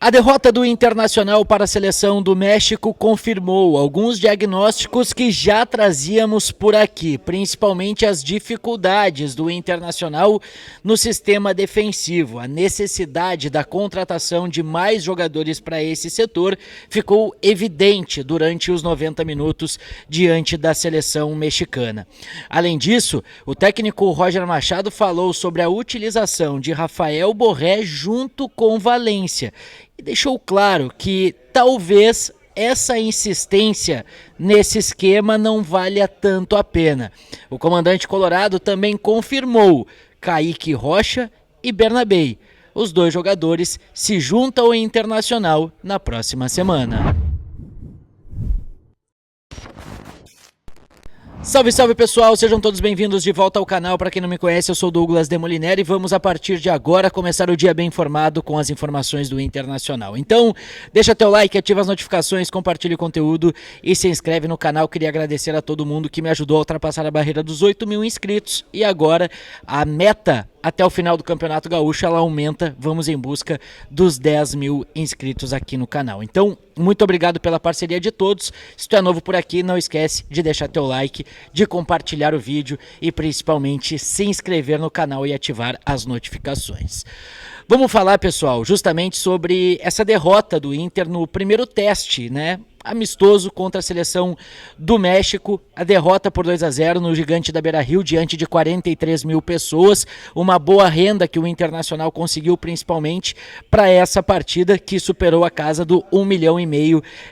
A derrota do Internacional para a seleção do México confirmou alguns diagnósticos que já trazíamos por aqui, principalmente as dificuldades do Internacional no sistema defensivo. A necessidade da contratação de mais jogadores para esse setor ficou evidente durante os 90 minutos diante da seleção mexicana. Além disso, o técnico Roger Machado falou sobre a utilização de Rafael Borré junto com Valência e deixou claro que talvez essa insistência nesse esquema não valha tanto a pena. O comandante colorado também confirmou Kaique Rocha e Bernabei. Os dois jogadores se juntam ao Internacional na próxima semana. Salve, salve pessoal, sejam todos bem-vindos de volta ao canal. Para quem não me conhece, eu sou Douglas Demoliner e vamos a partir de agora começar o dia bem informado com as informações do Internacional. Então, deixa teu like, ativa as notificações, compartilha o conteúdo e se inscreve no canal. Queria agradecer a todo mundo que me ajudou a ultrapassar a barreira dos 8 mil inscritos e agora a meta até o final do Campeonato Gaúcho ela aumenta, vamos em busca dos 10 mil inscritos aqui no canal. Então, muito obrigado pela parceria de todos. Se tu é novo por aqui, não esquece de deixar teu like, de compartilhar o vídeo e principalmente se inscrever no canal e ativar as notificações. Vamos falar, pessoal, justamente sobre essa derrota do Inter no primeiro teste, né? Amistoso contra a seleção do México, a derrota por 2-0 no Gigante da Beira-Rio diante de 43 mil pessoas, uma boa renda que o Internacional conseguiu principalmente para essa partida que superou a casa do 1,5 milhão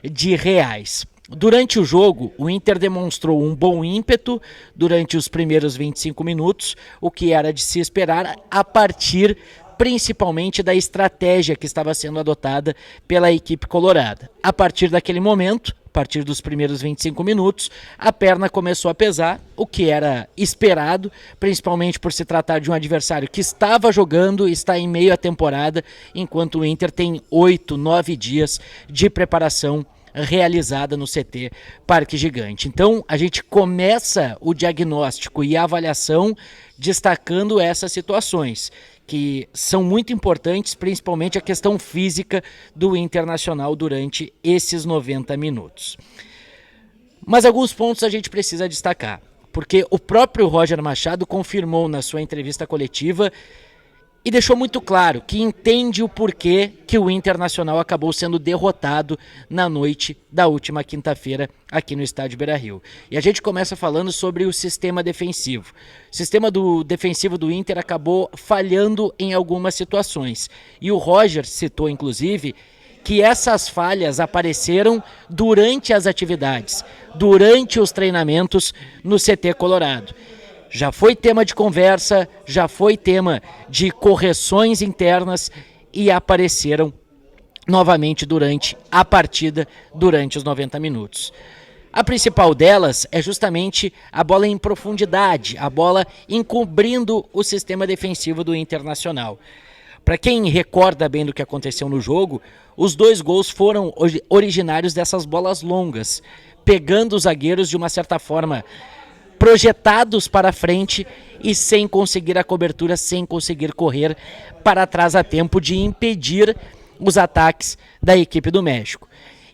de reais. Durante o jogo, o Inter demonstrou um bom ímpeto durante os primeiros 25 minutos, o que era de se esperar a partir principalmente da estratégia que estava sendo adotada pela equipe colorada. A partir daquele momento, a partir dos primeiros 25 minutos, a perna começou a pesar, o que era esperado, principalmente por se tratar de um adversário que estava jogando, está em meio à temporada, enquanto o Inter tem 8, 9 dias de preparação realizada no CT Parque Gigante. Então, a gente começa o diagnóstico e a avaliação destacando essas situações, que são muito importantes, principalmente a questão física do Internacional durante esses 90 minutos. Mas alguns pontos a gente precisa destacar, porque o próprio Roger Machado confirmou na sua entrevista coletiva e deixou muito claro que entende o porquê que o Internacional acabou sendo derrotado na noite da última quinta-feira aqui no estádio Beira-Rio. E a gente começa falando sobre o sistema defensivo. O sistema defensivo do Inter acabou falhando em algumas situações. E o Roger citou, inclusive, que essas falhas apareceram durante as atividades, durante os treinamentos no CT Colorado. Já foi tema de conversa, já foi tema de correções internas e apareceram novamente durante a partida, durante os 90 minutos. A principal delas é justamente a bola em profundidade, a bola encobrindo o sistema defensivo do Internacional. Para quem recorda bem do que aconteceu no jogo, os dois gols foram originários dessas bolas longas, pegando os zagueiros de uma certa forma projetados para frente e sem conseguir a cobertura, sem conseguir correr para trás a tempo de impedir os ataques da equipe do México.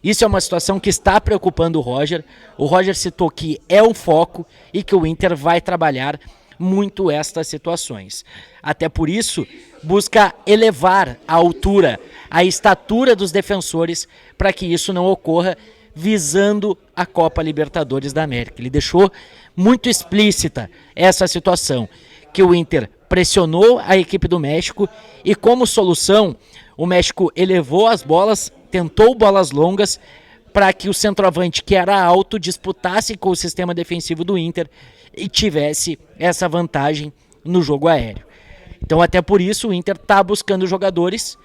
Isso é uma situação que está preocupando o Roger. O Roger citou que é um foco e que o Inter vai trabalhar muito estas situações. Até por isso, busca elevar a altura, a estatura dos defensores para que isso não ocorra, visando a Copa Libertadores da América. Ele deixou muito explícita essa situação, que o Inter pressionou a equipe do México e como solução, o México elevou as bolas, tentou bolas longas para que o centroavante, que era alto, disputasse com o sistema defensivo do Inter e tivesse essa vantagem no jogo aéreo. Então até por isso o Inter está buscando jogadores,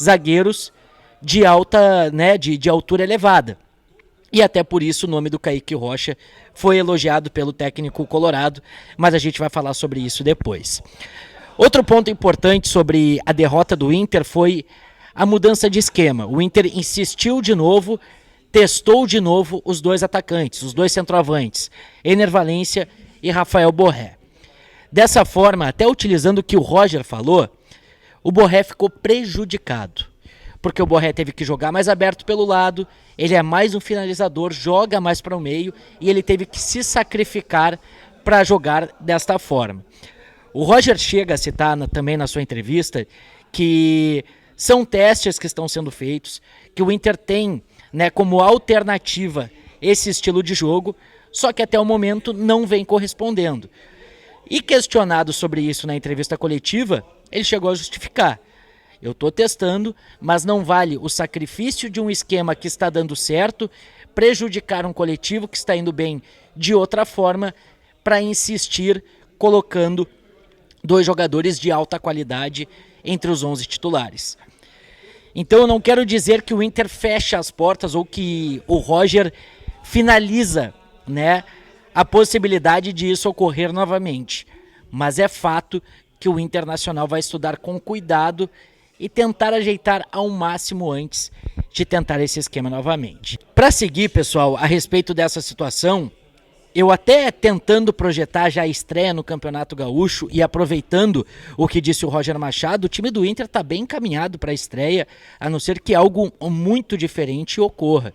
zagueiros de alta, né, de altura elevada. E até por isso o nome do Kaique Rocha foi elogiado pelo técnico colorado, mas a gente vai falar sobre isso depois. Outro ponto importante sobre a derrota do Inter foi a mudança de esquema. O Inter insistiu de novo, testou de novo os dois atacantes, os dois centroavantes, Ener Valencia e Rafael Borré. Dessa forma, até utilizando o que o Roger falou, o Borré ficou prejudicado. porque o Borré teve que jogar mais aberto pelo lado, ele é mais um finalizador, joga mais para o meio e ele teve que se sacrificar para jogar desta forma. O Roger chega a citar também na sua entrevista que são testes que estão sendo feitos, que o Inter tem, né, como alternativa esse estilo de jogo, só que até o momento não vem correspondendo. E questionado sobre isso na entrevista coletiva, ele chegou a justificar. Eu estou testando, mas não vale o sacrifício de um esquema que está dando certo, prejudicar um coletivo que está indo bem de outra forma, para insistir colocando 2 jogadores de alta qualidade entre os 11 titulares. Então eu não quero dizer que o Inter fecha as portas ou que o Roger finaliza, né, a possibilidade de isso ocorrer novamente. Mas é fato que o Internacional vai estudar com cuidado e tentar ajeitar ao máximo antes de tentar esse esquema novamente. Para seguir, pessoal, a respeito dessa situação, eu até tentando projetar já a estreia no Campeonato Gaúcho e aproveitando o que disse o Roger Machado, o time do Inter está bem encaminhado para a estreia, a não ser que algo muito diferente ocorra.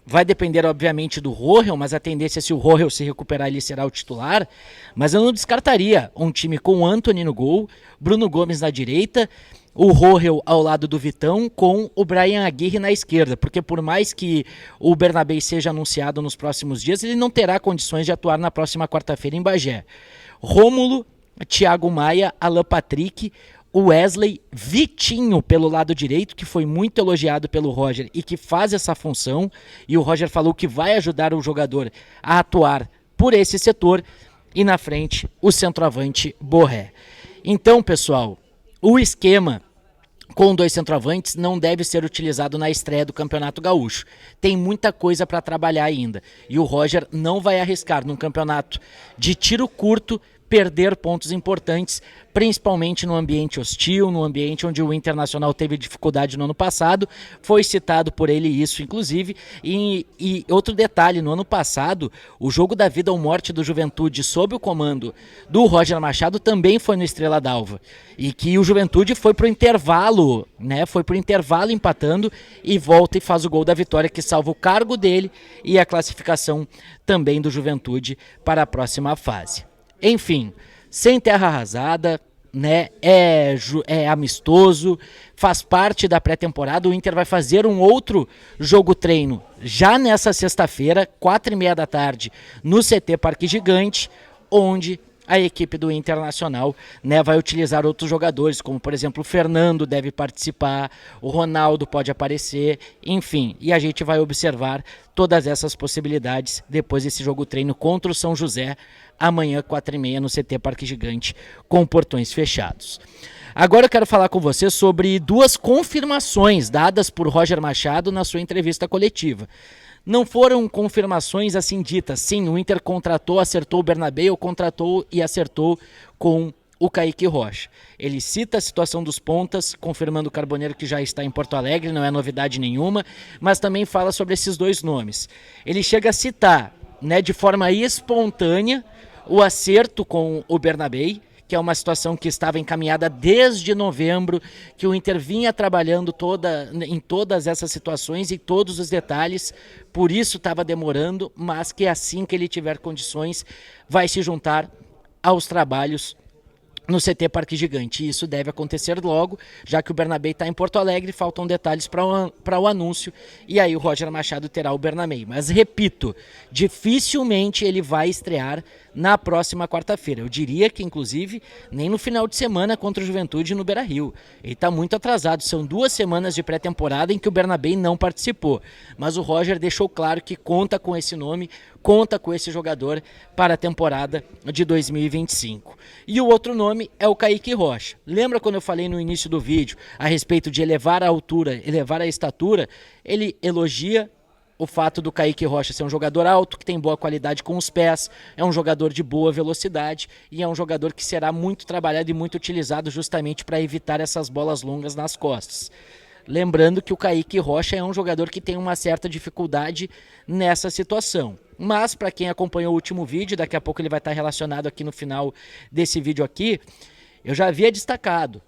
Vai depender, obviamente, do Rohel, mas a tendência é se o Rohel se recuperar, ele será o titular. Mas eu não descartaria um time com o Antony no gol, Bruno Gomes na direita, o Rohel ao lado do Vitão, com o Brian Aguirre na esquerda, porque por mais que o Bernabé seja anunciado nos próximos dias, ele não terá condições de atuar na próxima quarta-feira em Bagé. Rômulo, Thiago Maia, Alan Patrick, o Wesley, Vitinho pelo lado direito, que foi muito elogiado pelo Roger e que faz essa função, e o Roger falou que vai ajudar o jogador a atuar por esse setor, e na frente o centroavante Borré. Então, pessoal, o esquema com 2 centroavantes não deve ser utilizado na estreia do Campeonato Gaúcho. Tem muita coisa para trabalhar ainda, e o Roger não vai arriscar num campeonato de tiro curto perder pontos importantes, principalmente no ambiente hostil, no ambiente onde o Internacional teve dificuldade no ano passado. Foi citado por ele isso, inclusive. E outro detalhe, no ano passado, o jogo da vida ou morte do Juventude sob o comando do Roger Machado também foi no Estrela d'Alva. E que o Juventude foi pro intervalo, né? Foi pro intervalo empatando e volta e faz o gol da vitória, que salva o cargo dele e a classificação também do Juventude para a próxima fase. Enfim, sem terra arrasada, né? É amistoso, faz parte da pré-temporada. O Inter vai fazer um outro jogo-treino já nessa sexta-feira, 4h30 da tarde, no CT Parque Gigante, onde a equipe do Internacional, né, vai utilizar outros jogadores, como por exemplo o Fernando deve participar, o Ronaldo pode aparecer, enfim, e a gente vai observar todas essas possibilidades depois desse jogo-treino contra o São José, amanhã 4h30 no CT Parque Gigante, com portões fechados. Agora eu quero falar com você sobre 2 confirmações dadas por Roger Machado na sua entrevista coletiva. Não foram confirmações assim ditas, sim, o Inter contratou, acertou o Bernabé, ou contratou e acertou com o Kaique Rocha. Ele cita a situação dos pontas, confirmando o Carboneiro que já está em Porto Alegre, não é novidade nenhuma, mas também fala sobre esses 2 nomes. Ele chega a citar, né, de forma espontânea, o acerto com o Bernabé, que é uma situação que estava encaminhada desde novembro, que o Inter vinha trabalhando em todas essas situações e todos os detalhes, por isso estava demorando, mas que assim que ele tiver condições, vai se juntar aos trabalhos no CT Parque Gigante. E isso deve acontecer logo, já que o Bernabé está em Porto Alegre, faltam detalhes para o anúncio, e aí o Roger Machado terá o Bernabé. Mas repito, dificilmente ele vai estrear na próxima quarta-feira. Eu diria que, inclusive, nem no final de semana contra o Juventude no Beira-Rio. Ele está muito atrasado, são 2 semanas de pré-temporada em que o Bernabé não participou. Mas o Roger deixou claro que conta com esse nome, conta com esse jogador para a temporada de 2025. E o outro nome é o Kaique Rocha. Lembra quando eu falei no início do vídeo a respeito de elevar a altura, elevar a estatura? Ele elogia o fato do Kaique Rocha ser um jogador alto, que tem boa qualidade com os pés, é um jogador de boa velocidade e é um jogador que será muito trabalhado e muito utilizado justamente para evitar essas bolas longas nas costas. Lembrando que o Kaique Rocha é um jogador que tem uma certa dificuldade nessa situação. Mas para quem acompanhou o último vídeo, daqui a pouco ele vai estar relacionado aqui no final desse vídeo aqui, eu já havia destacado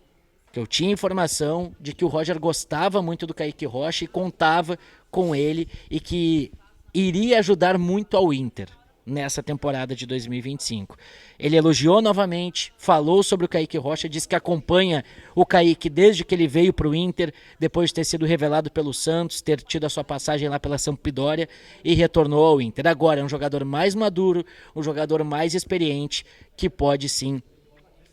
Porque eu tinha informação de que o Roger gostava muito do Kaique Rocha e contava com ele e que iria ajudar muito ao Inter nessa temporada de 2025. Ele elogiou novamente, falou sobre o Kaique Rocha, disse que acompanha o Kaique desde que ele veio para o Inter, depois de ter sido revelado pelo Santos, ter tido a sua passagem lá pela Sampdoria e retornou ao Inter. Agora é um jogador mais maduro, um jogador mais experiente, que pode sim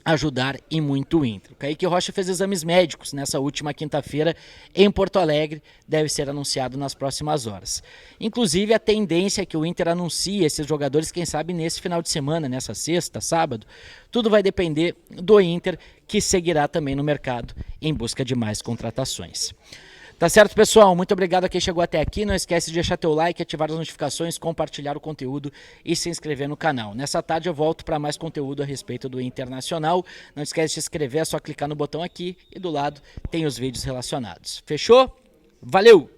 ajudar e muito o Inter. O Kaique Rocha fez exames médicos nessa última quinta-feira em Porto Alegre, deve ser anunciado nas próximas horas. Inclusive a tendência é que o Inter anuncie esses jogadores, quem sabe nesse final de semana, nessa sexta, sábado. Tudo vai depender do Inter, que seguirá também no mercado em busca de mais contratações. Tá certo, pessoal? Muito obrigado a quem chegou até aqui. Não esquece de deixar teu like, ativar as notificações, compartilhar o conteúdo e se inscrever no canal. Nessa tarde eu volto para mais conteúdo a respeito do Internacional. Não esquece de se inscrever, é só clicar no botão aqui e do lado tem os vídeos relacionados. Fechou? Valeu!